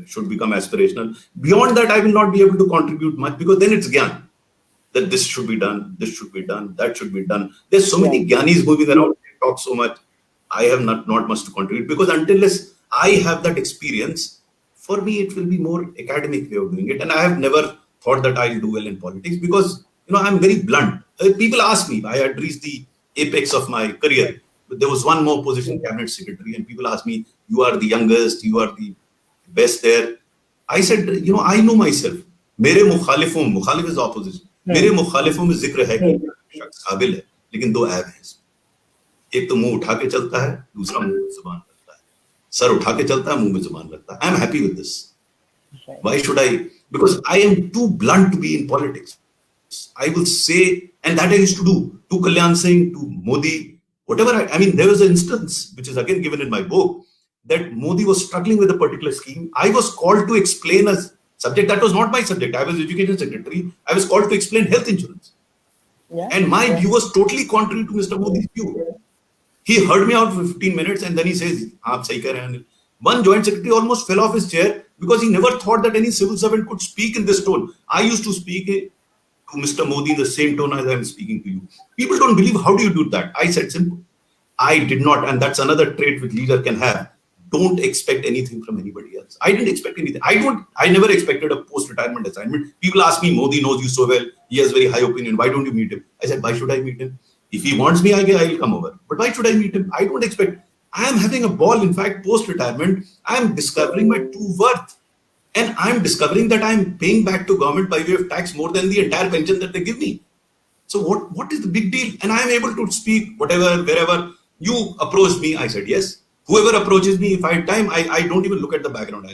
should become aspirational. Beyond that, I will not be able to contribute much because then it's gyan. That this should be done, this should be done, that should be done. There's so Yeah. many gyanis moving around, they talk so much. I have not much to contribute because unless I have that experience, for me it will be more academic way of doing it. And I have never thought that I'll do well in politics because I'm very blunt. People ask me, I had reached the apex of my career. But there was one more position, cabinet secretary, and people ask me, you are the youngest, you are the best there. I said, I know myself. मेरे मुखालिफों मुखालिफ is opposition मेरे मुखालिफों में जिक्र है कि शख्स काबिल है लेकिन दो ऐब हैं इसमें एक तो मुंह उठा के चलता है दूसरा मुंह में जुबान रखता है सर उठा के चलता है मुंह में जुबान रखता है I am happy with this why should I because I am too blunt to be in politics I will say and that I used to do to Kalyan Singh to Modi whatever I mean there was an instance which is again given in my book that Modi was struggling with a particular scheme I was called to explain a subject that was not my subject. I was education secretary. I was called to explain health insurance. Yeah. And my view was totally contrary to Mr. Modi's view. He heard me out for 15 minutes and then he says, "Aap sahi keh rahe hain, Anil." One joint secretary almost fell off his chair because he never thought that any civil servant could speak in this tone. I used to speak to Mr. Modi in the same tone as I am speaking to you. People don't believe, how do you do that? I said simple. I did not, and that's another trait which leader can have. Don't expect anything from anybody else. I didn't expect anything. I never expected a post-retirement assignment. People ask me, Modi knows you so well. He has very high opinion. Why don't you meet him? I said, why should I meet him? If he wants me, I'll come over. But why should I meet him? I don't expect. I am having a ball. In fact, post-retirement, I am discovering my true worth. And I'm discovering that I'm paying back to government by way of tax more than the entire pension that they give me. So what is the big deal? And I am able to speak whatever, wherever. You approached me. I said, yes. Whoever approaches me, if I have time, I don't even look at the background.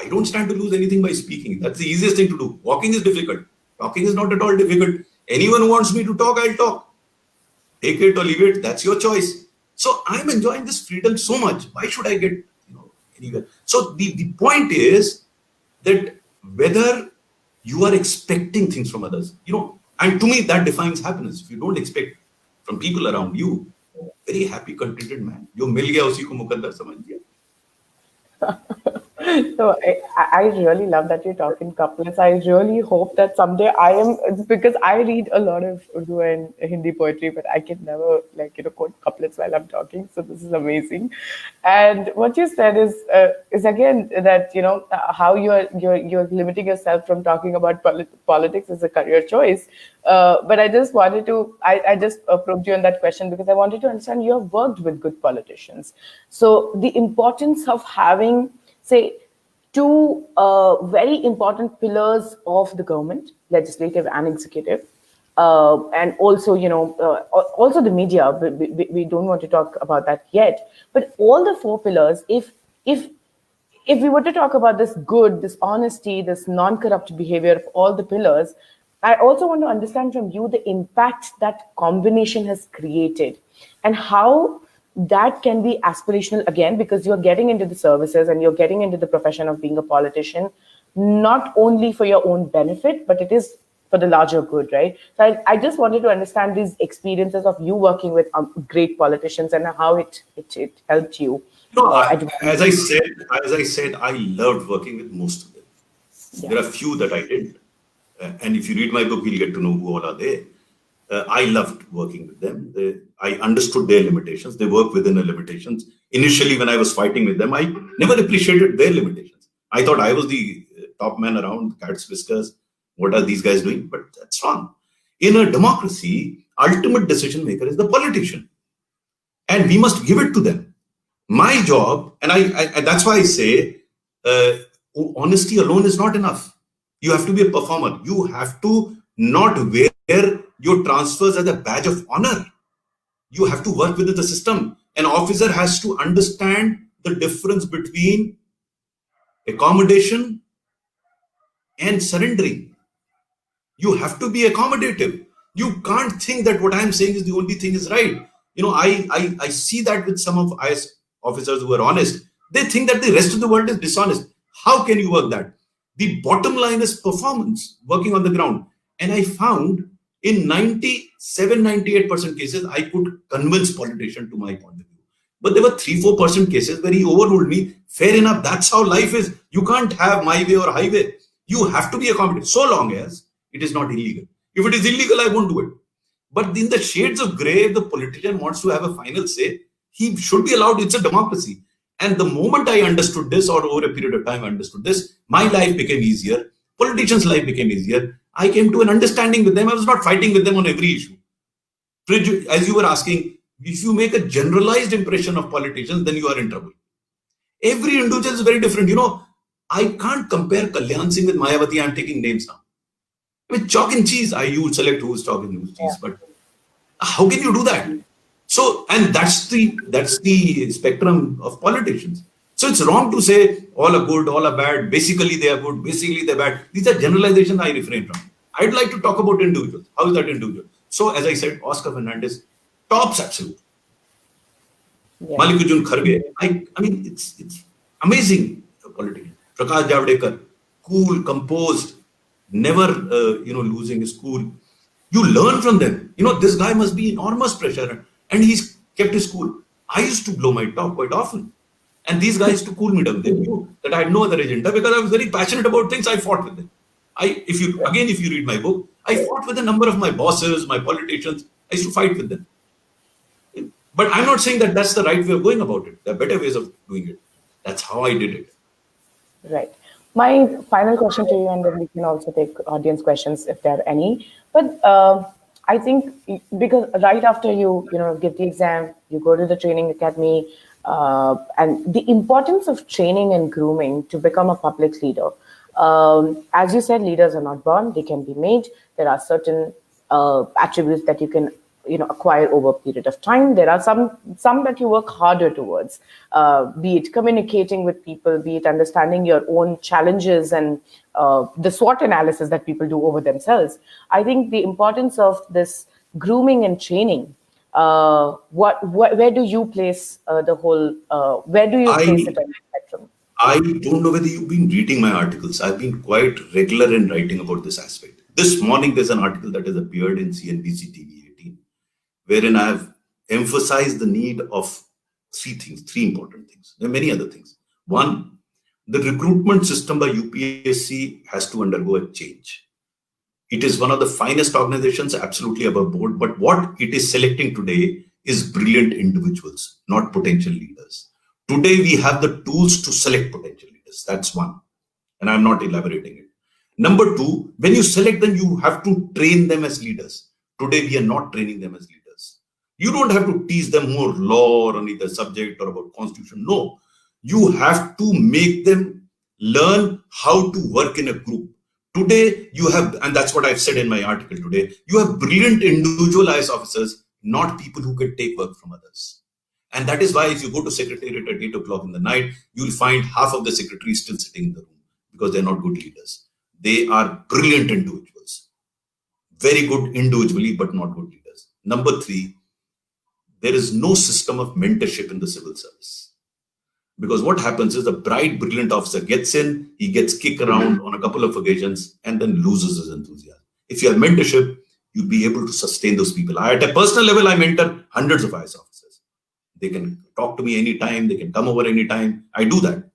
I don't stand to lose anything by speaking. That's the easiest thing to do. Walking is difficult. Talking is not at all difficult. Anyone who wants me to talk, I'll talk. Take it or leave it. That's your choice. So I'm enjoying this freedom so much. Why should I get anywhere? So the point is that whether you are expecting things from others, and to me that defines happiness. If you don't expect from people around you, very happy, contented man. जो मिल गया उसी को मुकद्दर समझ लिया. So I really love that you talk in couplets. I really hope that someday because I read a lot of Urdu and Hindi poetry, but I can never quote couplets while I'm talking. So this is amazing. And what you said is again that how you're limiting yourself from talking about politics as a career choice. But I just wanted to I just probed you on that question because I wanted to understand you have worked with good politicians. So the importance of having say two very important pillars of the government, legislative and executive, and also also the media. We don't want to talk about that yet, but all the four pillars. If we were to talk about this good, this honesty, this non-corrupt behavior of all the pillars, I also want to understand from you the impact that combination has created and how that can be aspirational again, because you're getting into the services and you're getting into the profession of being a politician, not only for your own benefit, but it is for the larger good, right? So I just wanted to understand these experiences of you working with great politicians and how it helped you. As I said, I loved working with most of them. Yeah. There are few that I didn't. And if you read my book, you'll get to know who all are there. I loved working with them. I understood their limitations. They work within the limitations. Initially, when I was fighting with them, I never appreciated their limitations. I thought I was the top man around, cat's whiskers. What are these guys doing? But that's wrong. In a democracy, ultimate decision maker is the politician. And we must give it to them. My job, and that's why I say, honesty alone is not enough. You have to be a performer. You have to not wear your transfers as a badge of honor. You have to work within the system. An officer has to understand the difference between accommodation and surrendering. You have to be accommodative. You can't think that what I'm saying is the only thing is right. I see that with some of IS officers who are honest. They think that the rest of the world is dishonest. How can you work that? The bottom line is performance, working on the ground. And I found in 97, 98% cases, I could convince politician to my point of view. But there were 3-4% cases where he overruled me. Fair enough, that's how life is. You can't have my way or highway. You have to be accommodative so long as it is not illegal. If it is illegal, I won't do it. But in the shades of gray, if the politician wants to have a final say, he should be allowed. It's a democracy. And the moment I understood this, or over a period of time I understood this, my life became easier. Politicians' life became easier. I came to an understanding with them. I was not fighting with them on every issue. As you were asking, if you make a generalized impression of politicians, then you are in trouble. Every individual is very different. I can't compare Kalyan Singh with Mayawati. I'm taking names now. With chalk and cheese, you select who's chalk and who's cheese. But how can you do that? So, and that's the spectrum of politicians. So it's wrong to say all are good, all are bad. Basically, they are good. Basically, they're bad. These are generalizations I refrain from. I'd like to talk about individuals. How is that individual? So, as I said, Oscar Fernandez, tops absolute. Yeah. Mallikarjun Kharge, I mean, it's amazing politician. Prakash Javadekar, cool, composed, never losing his cool. You learn from them. This guy must be enormous pressure, and he's kept his cool. I used to blow my top quite often, and these guys used to cool me down. They knew that I had no other agenda because I was very passionate about things. I fought with them. If you read my book, I fought with a number of my bosses, my politicians. I used to fight with them. But I'm not saying that that's the right way of going about it. There are better ways of doing it. That's how I did it. Right. My final question to you, and then we can also take audience questions if there are any. But I think because right after you give the exam, you go to the training academy, and the importance of training and grooming to become a public leader. As you said, leaders are not born; they can be made. There are certain attributes that you can acquire over a period of time. There are some that you work harder towards, be it communicating with people, be it understanding your own challenges and the SWOT analysis that people do over themselves. I think the importance of this grooming and training, where do you place where do you place it on the spectrum? I don't know whether you've been reading my articles. I've been quite regular in writing about this aspect. This morning, there's an article that has appeared in CNBC TV 18, wherein I have emphasized the need of three important things. There are many other things. One, the recruitment system by UPSC has to undergo a change. It is one of the finest organizations, absolutely above board. But what it is selecting today is brilliant individuals, not potential leaders. Today, we have the tools to select potential leaders. That's one. And I'm not elaborating it. Number two, when you select them, you have to train them as leaders. Today, we are not training them as leaders. You don't have to teach them more law or any other subject or about constitution. No, you have to make them learn how to work in a group. Today, you have, and that's what I've said in my article today, you have brilliant individual IS officers, not people who can take work from others. And that is why if you go to secretariat at 8 o'clock in the night, you'll find half of the secretaries still sitting in the room because they're not good leaders. They are brilliant individuals, very good individually, but not good leaders. Number three, there is no system of mentorship in the civil service. Because what happens is a bright, brilliant officer gets in, he gets kicked around on a couple of occasions and then loses his enthusiasm. If you have mentorship, you'll be able to sustain those people. At a personal level, I mentor hundreds of IS officers. They can talk to me anytime, they can come over anytime. I do that.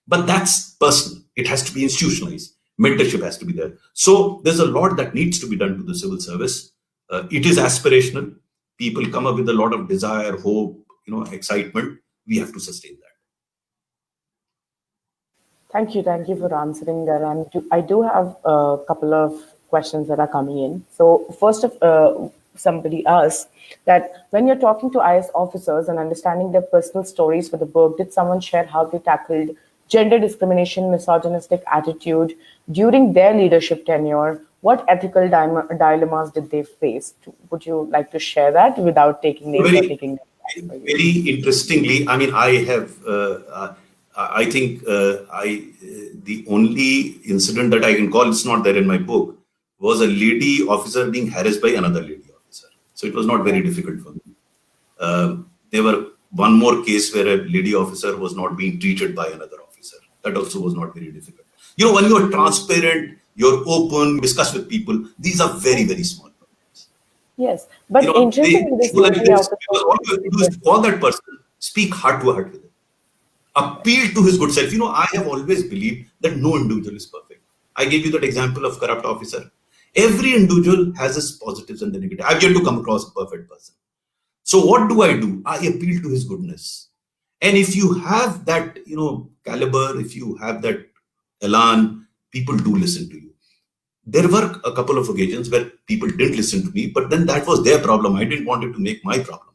But that's personal. It has to be institutionalized. Mentorship has to be there. So there's a lot that needs to be done to the civil service. It is aspirational. People come up with a lot of desire, hope, excitement. We have to sustain that. Thank you for answering that. And I do have a couple of questions that are coming in. So somebody asks that when you're talking to IS officers and understanding their personal stories for the book, did someone share how they tackled gender discrimination, misogynistic attitude during their leadership tenure? What ethical dilemmas did they face? Would you like to share that without taking names or Very, taking names for you? very interestingly, I mean, I think the only incident that I can call, it's not there in my book, was a lady officer being harassed by another lady officer. So it was not very difficult for me. There were one more case where a lady officer was not being treated by another officer. That also was not very difficult. You know, when you're transparent, you're open, discuss with people, these are very, very small. Yes, but You know, interestingly, this people like lady this, officer because all you have to do is call that person, speak heart to heart with him, appeal to his good self. You know, I have always believed that no individual is perfect. I gave you that example of corrupt officer. Every individual has its positives and the negative. I've yet to come across a perfect person. So what do? I appeal to his goodness. And if you have that, you know, caliber, if you have that elan, people do listen to you. There were a couple of occasions where people didn't listen to me, but then that was their problem. I didn't want it to make my problem.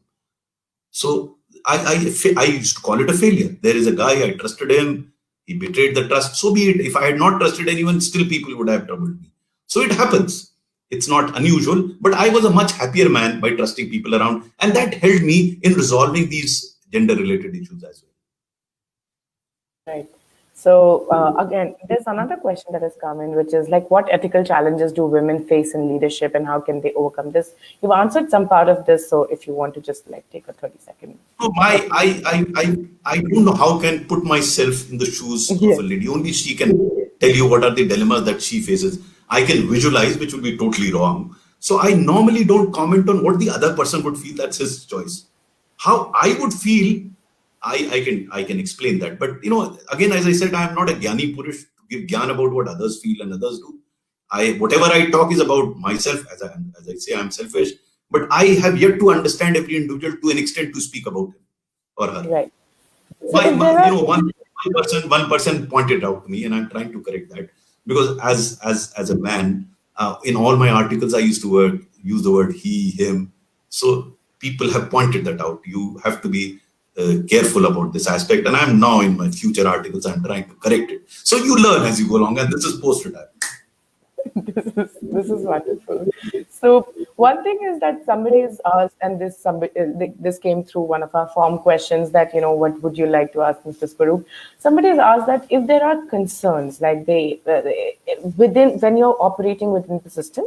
So I used to call it a failure. There is a guy, I trusted him, he betrayed the trust. So be it. If I had not trusted anyone, still people would have troubled me. So it happens. It's not unusual, but I was a much happier man by trusting people around, and that helped me in resolving these gender-related issues as Right. So again, there's another question that has come in, which is like, what ethical challenges do women face in leadership, and how can they overcome this? You've answered some part of this, so if you want to just like take a 30-second. well. So I don't know how can put myself in the shoes of Yes. a lady. Only she can tell you what are the dilemmas that she faces. I can visualize, which would be totally wrong. So I normally don't comment on what the other person would feel. That's his choice. How I would feel, I can explain that. But you know, again, as I said, I am not a Gyani Purush to give Gyan about what others feel and others do. Whatever I talk is about myself. As I say, I'm selfish. But I have yet to understand every individual to an extent to speak about him or her. Right. So if there You are, know, one person pointed out to me, and I'm trying to correct that, because as a man, in all my articles I used to use the word he, him. So people have pointed that out. You have to be careful about this aspect, and I'm now in my future articles I'm trying to correct it. So you learn as you go along, and this is post retirement. this is wonderful. So one thing is that somebody has asked, and this came through one of our form questions, that what would you like to ask Mr. Swarup? Somebody has asked that if there are concerns, like within when you're operating within the system,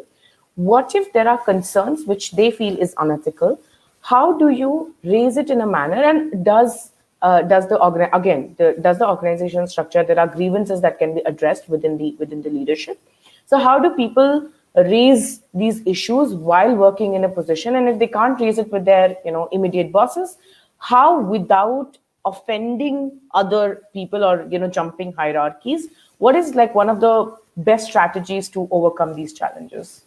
what if there are concerns which they feel is unethical? How do you raise it in a manner, and does the organization structure, there are grievances that can be addressed within the leadership? So how do people raise these issues while working in a position? And if they can't raise it with their, immediate bosses, how, without offending other people or, jumping hierarchies, what is like one of the best strategies to overcome these challenges?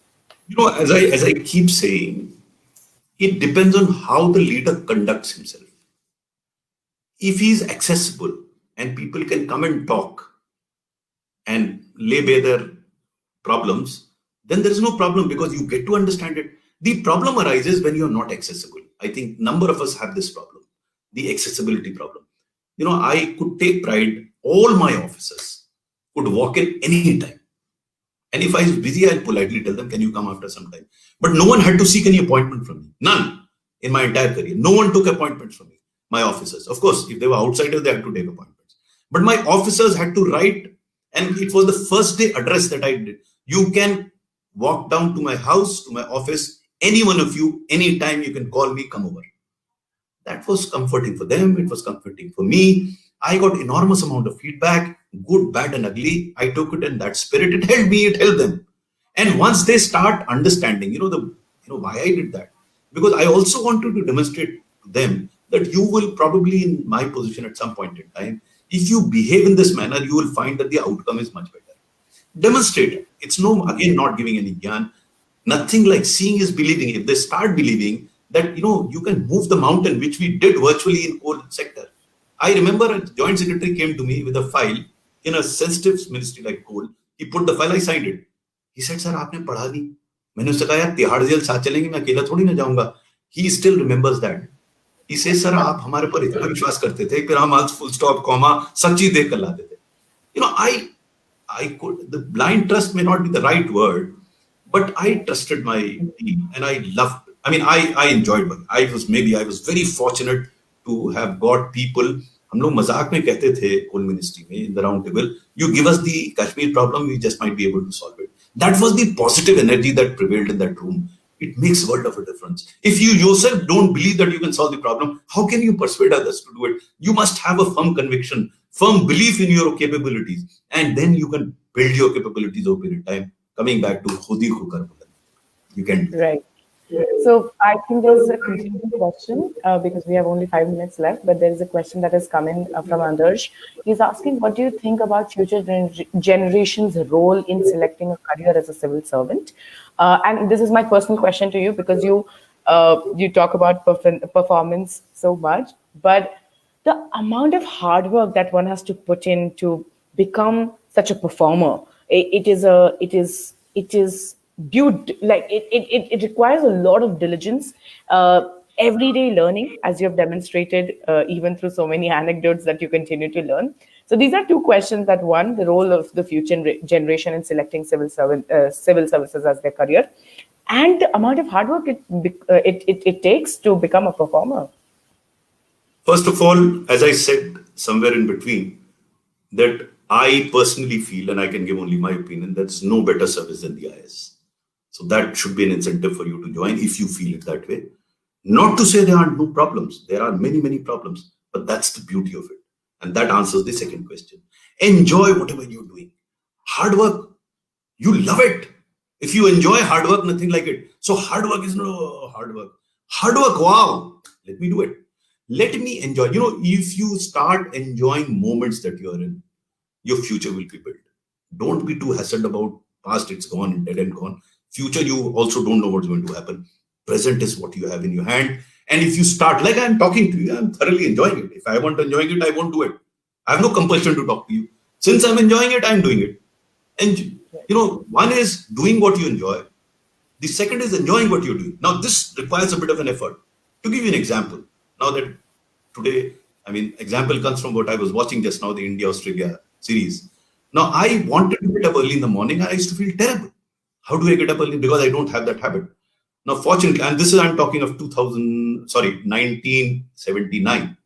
You know, as I keep saying, it depends on how the leader conducts himself. If he's accessible and people can come and talk and lay bare their problems, then there is no problem because you get to understand it. The problem arises when you're not accessible. I think number of us have this problem, the accessibility problem. You know, I could take pride, all my officers could walk in any time. And if I was busy, I'll politely tell them, can you come after some time? But no one had to seek any appointment from me. None in my entire career. No one took appointments from me. My officers. Of course, if they were outsiders, they had to take appointments. But my officers had to write, and it was the first day address that I did. You can walk down to my house, to my office, any one of you, anytime you can call me, come over. That was comforting for them. It was comforting for me. I got enormous amount of feedback, good, bad, and ugly. I took it in that spirit. It helped me. It helped them. And once they start understanding, why I did that, because I also wanted to demonstrate to them that you will probably in my position at some point in time, if you behave in this manner, you will find that the outcome is much better. Demonstrate it. It's again, not giving any gyan. Nothing like seeing is believing. If they start believing that, you can move the mountain, which we did virtually in coal sector. I remember a joint secretary came to me with a file in a sensitive ministry like coal. He put the file, I signed it. He said, sir, aapne padha nahi. मैंने उससे कहा यार Tihar jail साथ चलेंगे, मैं अकेला थोड़ी ना जाऊंगा. He still remembers that. He says, sir आप हमारे पर इतना विश्वास करते थे, फिर हम आज फुल स्टॉप कॉमा सच्ची देख कर लाते थे. You know, I could, the blind trust may not be the right word, but I trusted my team and I loved, I mean, I enjoyed work. I was very fortunate to have got people. हम लोग मजाक में कहते थे coal ministry में in the round table, you give us the Kashmir problem, we just might be able to solve it. That was the positive energy that prevailed in that room. It makes world of a difference. If you yourself don't believe that you can solve the problem, how can you persuade others to do it? You must have a firm conviction, firm belief in your capabilities, and then you can build your capabilities over a period of time. Coming back to khudi ko kar, you can do. Right. So I think there's a continuing question because we have only 5 minutes left, but there is a question that has come in from Adarsh. He's asking, what do you think about future generations' role in selecting a career as a civil servant? And this is my personal question to you because you talk about performance so much, but the amount of hard work that one has to put in to become such a performer, it is like it requires a lot of diligence, everyday learning, as you have demonstrated, even through so many anecdotes that you continue to learn. So these are two questions: that one, the role of the future generation in selecting civil services as their career, and the amount of hard work it takes to become a performer. First of all, as I said somewhere in between, that I personally feel, and I can give only my opinion, there's no better service than the IS. So that should be an incentive for you to join if you feel it that way. Not to say there are no problems. There are many, many problems, but that's the beauty of it. And that answers the second question. Enjoy whatever you're doing. Hard work, you love it. If you enjoy hard work, nothing like it. So hard work is no hard work. Hard work, wow. Let me do it. Let me enjoy. You know, if you start enjoying moments that you're in, your future will be built. Don't be too hassled about past, it's gone and dead and gone. Future, you also don't know what's going to happen. Present is what you have in your hand. And if you start, like I'm talking to you, I'm thoroughly enjoying it. If I want enjoying it, I won't do it. I have no compulsion to talk to you. Since I'm enjoying it, I'm doing it. And you know, one is doing what you enjoy. The second is enjoying what you're doing. Now, this requires a bit of an effort. To give you an example, now that today, I mean, example comes from what I was watching just now, the India-Australia series. Now, I wanted to get up early in the morning. I used to feel terrible. How do I get up early? Because I don't have that habit. Now, fortunately, and this is, I'm talking of 1979,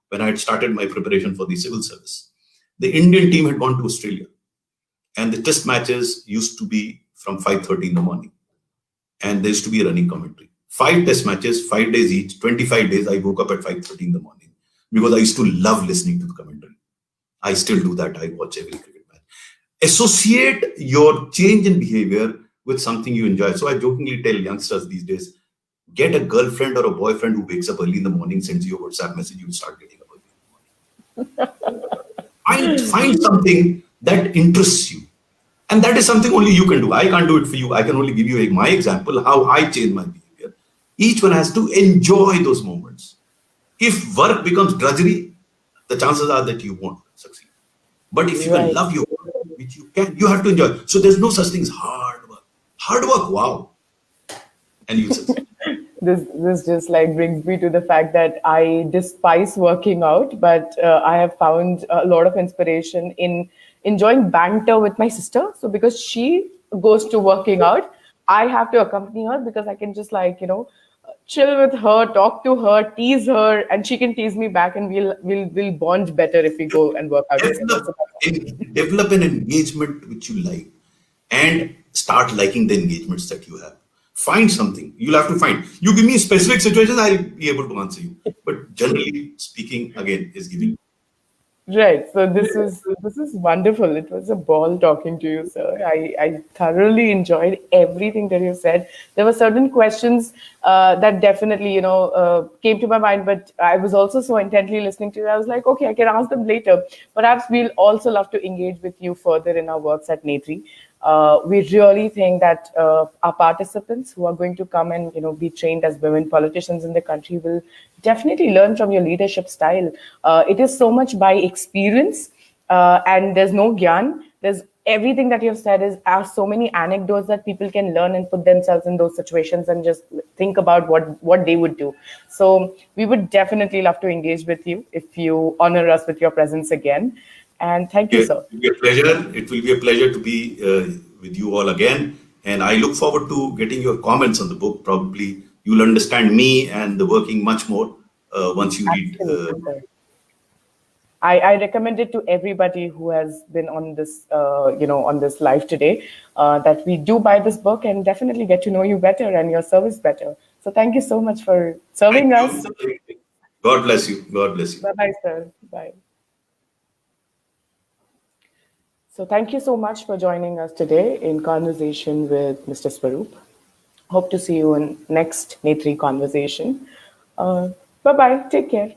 when I had started my preparation for the civil service. The Indian team had gone to Australia, and the test matches used to be from 5:30 in the morning. And there used to be a running commentary. 5 test matches, 5 days each, 25 days, I woke up at 5:30 in the morning because I used to love listening to the commentary. I still do that. I watch every cricket match. Associate your change in behavior with something you enjoy. So I jokingly tell youngsters these days, get a girlfriend or a boyfriend who wakes up early in the morning, sends you a WhatsApp message, you will start getting up early in the morning. Find something that interests you. And that is something only you can do. I can't do it for you. I can only give you my example, how I change my behavior. Each one has to enjoy those moments. If work becomes drudgery, the chances are that you won't succeed. But if you can love your work, which you can, you have to enjoy. So there's no such thing as hard work. Hard work, wow. And you succeed. This just like brings me to the fact that I despise working out, but I have found a lot of inspiration in enjoying banter with my sister. So because she goes to working out, I have to accompany her because I can just like, chill with her, talk to her, tease her, and she can tease me back, and we'll bond better if we go and work out together. Develop an engagement which you like and start liking the engagements that you have. Find something. You'll have to find. You give me specific situations, I'll be able to answer you. But generally speaking, again, is giving. Right. So this is wonderful. It was a ball talking to you, sir. I thoroughly enjoyed everything that you said. There were certain questions that definitely, came to my mind, but I was also so intently listening to you. I was like, okay, I can ask them later. Perhaps we'll also love to engage with you further in our works at NETRI. We really think that our participants who are going to come and be trained as women politicians in the country will definitely learn from your leadership style. It is so much by experience, and there's no gyan. There's everything that you've said are so many anecdotes that people can learn and put themselves in those situations and just think about what they would do. So we would definitely love to engage with you if you honor us with your presence again. And thank you, It sir. will be a pleasure. It will be a pleasure to be with you all again. And I look forward to getting your comments on the book. Probably you'll understand me and the working much more once you read. Absolutely, sir. I recommend it to everybody who has been on this, on this live today, that we do buy this book and definitely get to know you better and your service better. So thank you so much for Thank serving us. you. God bless you. God bless you. Bye bye, sir. Bye. So thank you so much for joining us today in conversation with Mr. Swarup. Hope to see you in next NETRI conversation. Bye bye. Take care.